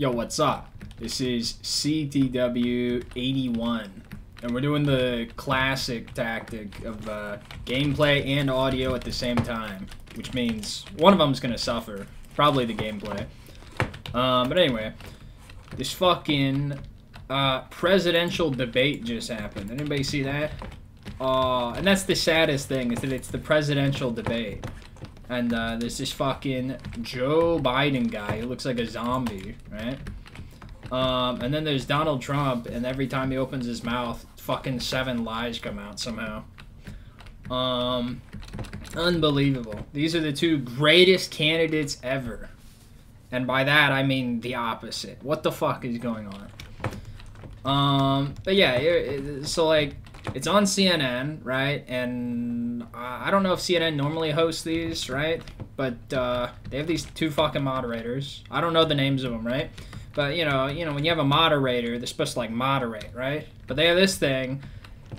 Yo, what's up? This is CTW81, and we're doing the classic tactic of gameplay and audio at the same time, which means one of them's gonna suffer, probably the gameplay. But anyway, this fucking presidential debate just happened. Anybody see that? And that's the saddest thing, is that it's the presidential debate. And there's this fucking Joe Biden guy who looks like a zombie, right? And then there's Donald Trump, and every time he opens his mouth, fucking 7 lies come out somehow. Unbelievable. These are the 2 greatest candidates ever. And by that, I mean the opposite. What the fuck is going on? But yeah, so like, it's on CNN, right? And I don't know if CNN normally hosts these, right? But they have these 2 fucking moderators. I don't know the names of them, right? But you know, when you have a moderator, they're supposed to like moderate, right? But they have this thing,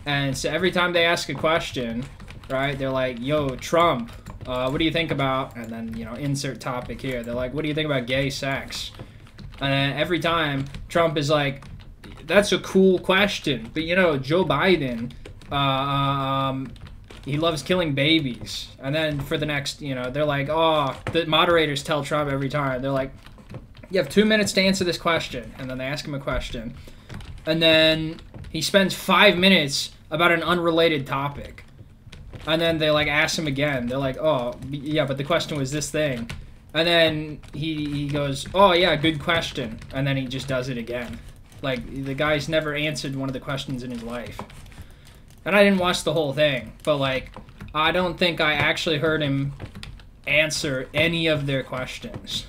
and so every time they ask a question, right? They're like, "Yo, Trump, what do you think about?" And then insert topic here. They're like, "What do you think about gay sex?" And then every time Trump is like, "That's a cool question, but Joe Biden, he loves killing babies." And then for the next, they're like, "Oh," the moderators tell Trump every time, they're like, "You have 2 minutes to answer this question." And then they ask him a question, and then he spends 5 minutes about an unrelated topic, and then they like ask him again. They're like, "Oh, yeah, but the question was this thing," and then he goes, "Oh yeah, good question," and then he just does it again. Like, the guy's never answered one of the questions in his life. And I didn't watch the whole thing, but, like, I don't think I actually heard him answer any of their questions.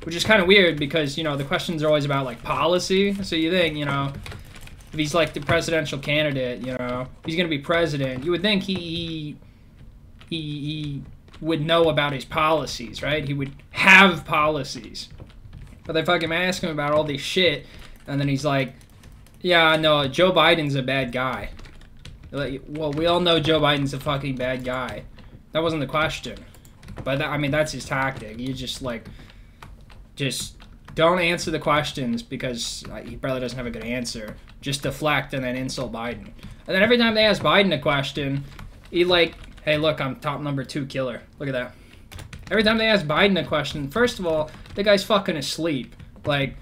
Which is kind of weird because, the questions are always about, like, policy. So you think, if he's, like, the presidential candidate, he's going to be president, you would think he would know about his policies, right? He would have policies. But they fucking ask him about all this shit. And then he's like, "Yeah, no, Joe Biden's a bad guy." Like, well, we all know Joe Biden's a fucking bad guy. That wasn't the question. But, I mean, that's his tactic. You just, like, just don't answer the questions because he probably doesn't have a good answer. Just deflect and then insult Biden. And then every time they ask Biden a question, he, like, "Hey, look, I'm top number 2 killer. Look at that." Every time they ask Biden a question, first of all, the guy's fucking asleep. Like,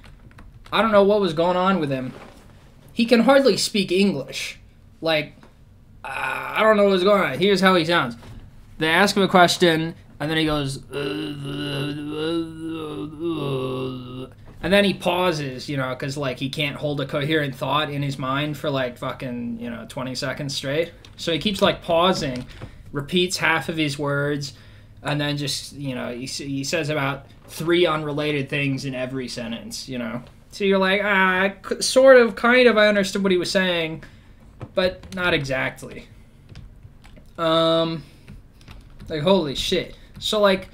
I don't know what was going on with him. He can hardly speak English. Like, I don't know what was going on. Here's how he sounds. They ask him a question, and then he goes, and then he pauses, because, like, he can't hold a coherent thought in his mind for, like, fucking, 20 seconds straight. So he keeps, like, pausing, repeats half of his words, and then just, he says about 3 unrelated things in every sentence, So you're like, sort of, kind of, I understood what he was saying, but not exactly. Like, holy shit. So, like,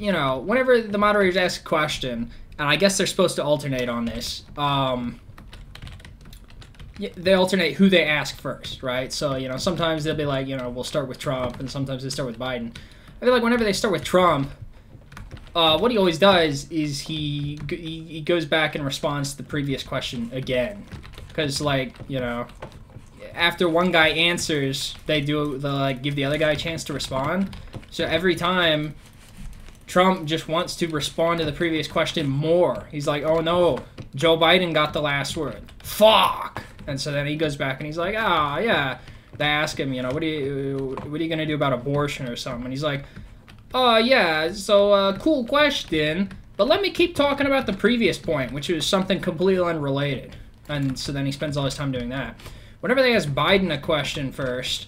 whenever the moderators ask a question, and I guess they're supposed to alternate on this, they alternate who they ask first, right? So, sometimes they'll be like, we'll start with Trump, and sometimes they start with Biden. I feel like whenever they start with Trump, what he always does is he goes back and responds to the previous question again. Because, like, after one guy answers, they'll, like, give the other guy a chance to respond. So every time, Trump just wants to respond to the previous question more. He's like, "Oh no, Joe Biden got the last word. Fuck!" And so then he goes back and he's like, yeah. They ask him, what are you going to do about abortion or something? And he's like, "Oh, yeah, so, cool question, but let me keep talking about the previous point, which was something completely unrelated." And so then he spends all his time doing that. Whenever they ask Biden a question first,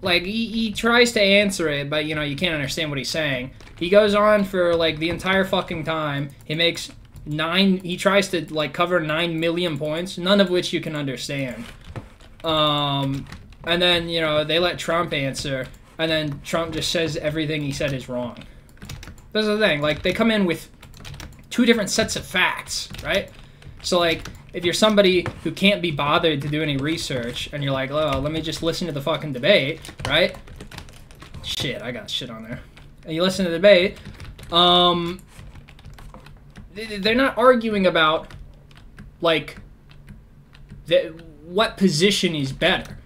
like, he tries to answer it, but, you can't understand what he's saying. He goes on for, like, the entire fucking time. He tries to, like, cover 9 million points, none of which you can understand. And then, they let Trump answer, and then Trump just says everything he said is wrong. That's the thing. Like, they come in with 2 different sets of facts, right? So, like, if you're somebody who can't be bothered to do any research, and you're like, "Oh, let me just listen to the fucking debate," right? Shit, I got shit on there. And you listen to the debate, they're not arguing about, like, what position is better,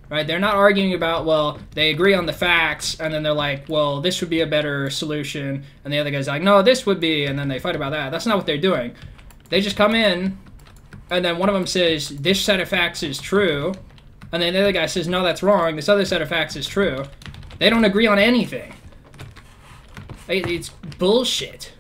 right? They're not arguing about, well, they agree on the facts, and then they're like, well, this would be a better solution, and the other guy's like, no, this would be, and then they fight about that. That's not what they're doing. They just come in, and then one of them says, this set of facts is true, and then the other guy says, no, that's wrong, this other set of facts is true. They don't agree on anything. It's bullshit.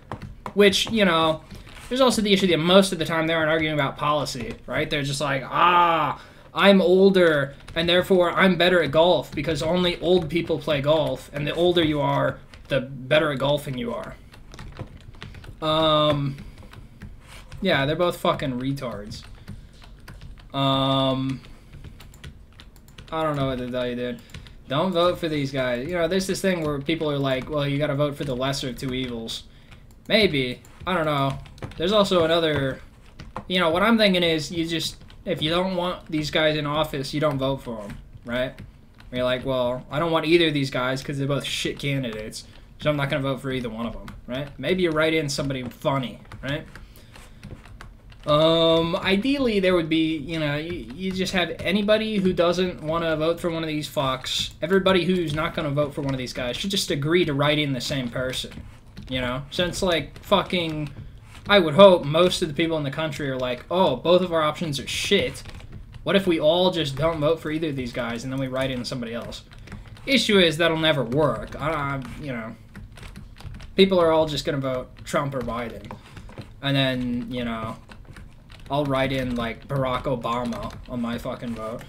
Which, you know, there's also the issue that most of the time they aren't arguing about policy, right? They're just like, I'm older, and therefore I'm better at golf because only old people play golf, and the older you are, the better at golfing you are. Yeah, they're both fucking retards. I don't know what to tell you, dude. Don't vote for these guys. You know, there's this thing where people are like, well, you gotta vote for the lesser of two evils. Maybe. I don't know. There's also another... You know, what I'm thinking is, you just... If you don't want these guys in office, you don't vote for them, right? You're like, well, I don't want either of these guys because they're both shit candidates, so I'm not gonna vote for either one of them, right? Maybe you write in somebody funny, right? Ideally, there would be, you know, you just have anybody who doesn't want to vote for one of these fucks, everybody who's not going to vote for one of these guys should just agree to write in the same person, you know? Since, like, fucking, I would hope most of the people in the country are like, oh, both of our options are shit. What if we all just don't vote for either of these guys and then we write in somebody else? Issue is, that'll never work. You know, people are all just going to vote Trump or Biden. And then, you know... I'll write in, like, Barack Obama on my fucking vote.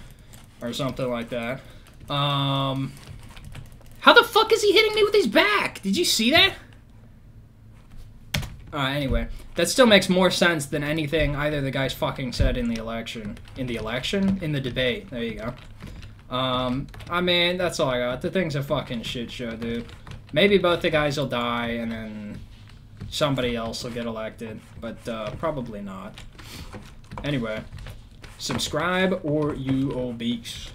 Or something like that. How the fuck is he hitting me with his back? Did you see that? Anyway. That still makes more sense than anything either of the guys fucking said in the election. In the election? In the debate. There you go. I mean, that's all I got. The thing's a fucking shit show, dude. Maybe both the guys will die, and then... somebody else will get elected, but probably not. Anyway, subscribe or you obese.